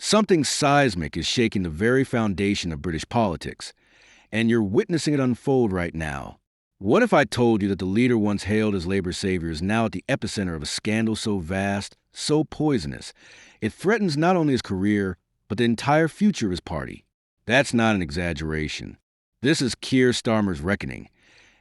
Something seismic is shaking the very foundation of British politics, and you're witnessing it unfold right now. What if I told you that the leader once hailed as Labour's savior is now at the epicenter of a scandal so vast, so poisonous, it threatens not only his career, but the entire future of his party? That's not an exaggeration. This is Keir Starmer's reckoning,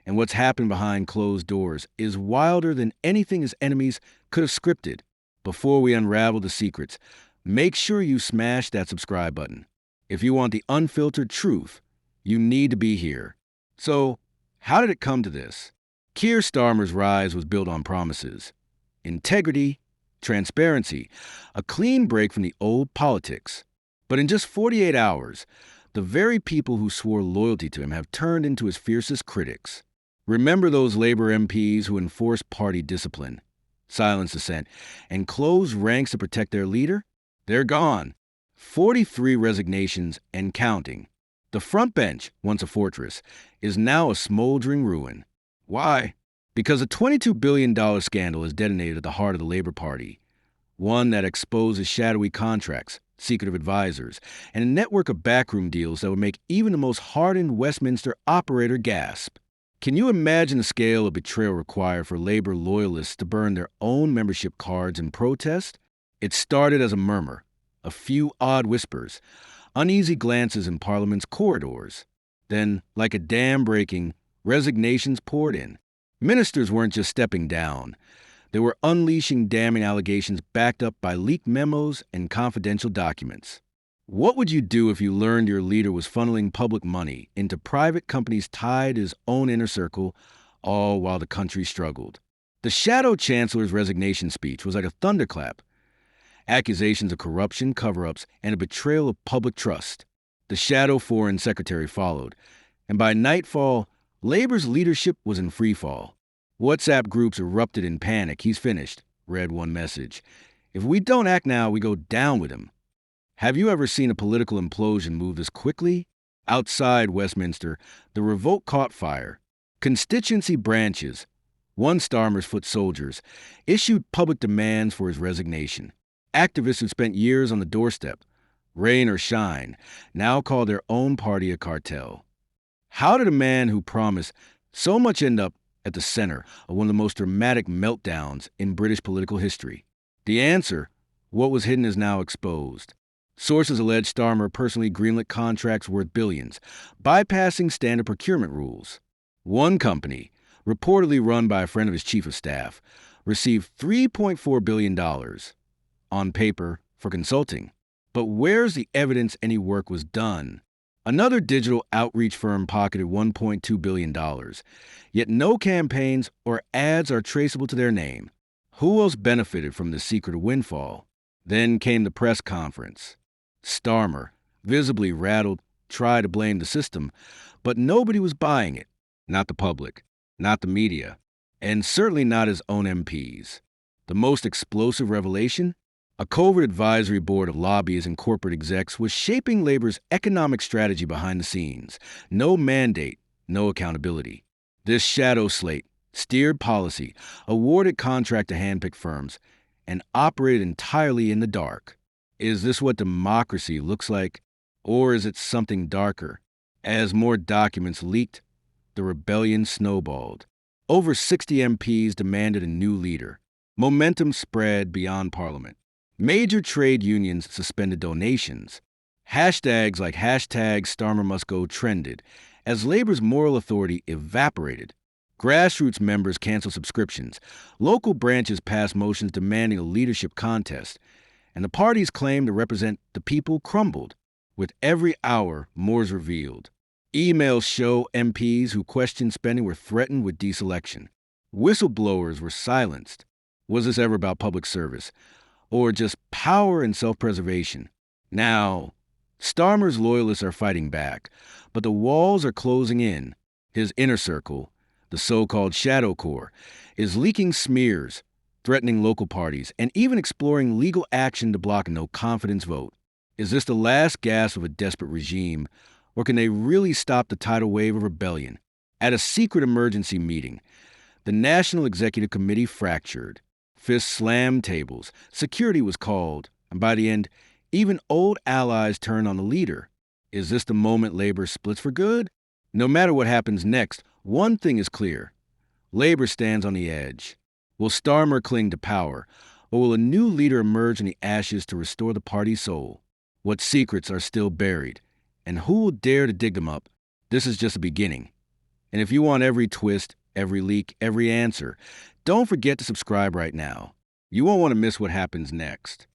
and what's happened behind closed doors is wilder than anything his enemies could have scripted. Before we unravel the secrets, make sure you smash that subscribe button. If you want the unfiltered truth, you need to be here. So, how did it come to this? Keir Starmer's rise was built on promises. Integrity, transparency, a clean break from the old politics. But in just 48 hours, the very people who swore loyalty to him have turned into his fiercest critics. Remember those Labour MPs who enforced party discipline, silenced dissent, and closed ranks to protect their leader? They're gone. 43 resignations and counting. The front bench, once a fortress, is now a smoldering ruin. Why? Because a $22 billion scandal has detonated at the heart of the Labour Party, one that exposes shadowy contracts, secretive advisors, and a network of backroom deals that would make even the most hardened Westminster operator gasp. Can you imagine the scale of betrayal required for Labour loyalists to burn their own membership cards in protest? It started as a murmur, a few odd whispers, uneasy glances in Parliament's corridors. Then, like a dam breaking, resignations poured in. Ministers weren't just stepping down. They were unleashing damning allegations backed up by leaked memos and confidential documents. What would you do if you learned your leader was funneling public money into private companies tied to his own inner circle, all while the country struggled? The Shadow Chancellor's resignation speech was like a thunderclap. Accusations of corruption, cover-ups, and a betrayal of public trust. The Shadow Foreign Secretary followed, and by nightfall, Labour's leadership was in freefall. WhatsApp groups erupted in panic. "He's finished," read one message. "If we don't act now, we go down with him." Have you ever seen a political implosion move this quickly? Outside Westminster, the revolt caught fire. Constituency branches, one Starmer's foot soldiers, issued public demands for his resignation. Activists who spent years on the doorstep, rain or shine, now call their own party a cartel. How did a man who promised so much end up at the center of one of the most dramatic meltdowns in British political history? The answer: what was hidden is now exposed. Sources allege Starmer personally greenlit contracts worth billions, bypassing standard procurement rules. One company, reportedly run by a friend of his chief of staff, received $3.4 billion on paper for consulting. But where's the evidence any work was done? Another digital outreach firm pocketed $1.2 billion, yet no campaigns or ads are traceable to their name. Who else benefited from the secret windfall? Then came the press conference. Starmer, visibly rattled, tried to blame the system, but nobody was buying it. Not the public, not the media, and certainly not his own MPs. The most explosive revelation? A covert advisory board of lobbyists and corporate execs was shaping Labour's economic strategy behind the scenes. No mandate, no accountability. This shadow slate steered policy, awarded contract to handpicked firms, and operated entirely in the dark. Is this what democracy looks like, or is it something darker? As more documents leaked, the rebellion snowballed. Over 60 MPs demanded a new leader. Momentum spread beyond Parliament. Major trade unions suspended donations. Hashtags like #StarmerMustGo trended as Labour's moral authority evaporated. Grassroots members canceled subscriptions. Local branches passed motions demanding a leadership contest. And the party's claim to represent the people crumbled. With every hour, more is revealed. Emails show MPs who questioned spending were threatened with deselection. Whistleblowers were silenced. Was this ever about public service, or just power and self-preservation? Now, Starmer's loyalists are fighting back, but the walls are closing in. His inner circle, the so-called Shadow Corps, is leaking smears, threatening local parties, and even exploring legal action to block a no-confidence vote. Is this the last gasp of a desperate regime, or can they really stop the tidal wave of rebellion? At a secret emergency meeting, the National Executive Committee fractured. Fists slammed tables, security was called, and by the end, Even old allies turn on the leader. Is this the moment Labor splits for good? No matter what happens next, one thing is clear. Labor stands on the edge. Will Starmer cling to power, or will a new leader emerge in the ashes to restore the party's soul? What secrets are still buried, and who will dare to dig them up? This is just a beginning. And if you want every twist, every leak, every answer, don't forget to subscribe right now. You won't want to miss what happens next.